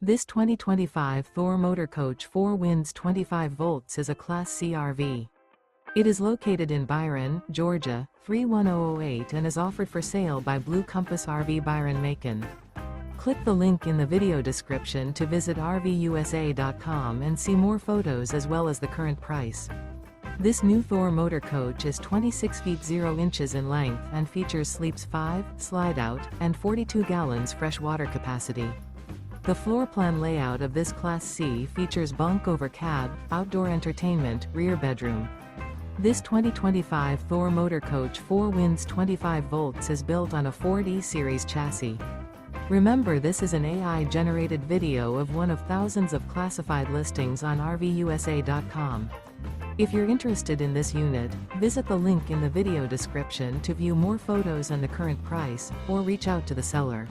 This 2025 Thor Motor Coach 4 Winds 25 volts is a Class C RV. It is located in Byron, Georgia, 31008 and is offered for sale by Blue Compass RV Byron-Macon. Click the link in the video description to visit RVUSA.com and see more photos as well as the current price. This new Thor Motor Coach is 26 feet 0 inches in length and features sleeps 5, slide-out, and 42 gallons fresh water capacity. The floor plan layout of this Class C features bunk over cab, outdoor entertainment, rear bedroom. This 2025 Thor Motor Coach 4 Winds 25 volts is built on a Ford E-Series chassis. Remember, this is an AI-generated video of one of thousands of classified listings on RVUSA.com. If you're interested in this unit, visit the link in the video description to view more photos and the current price, or reach out to the seller.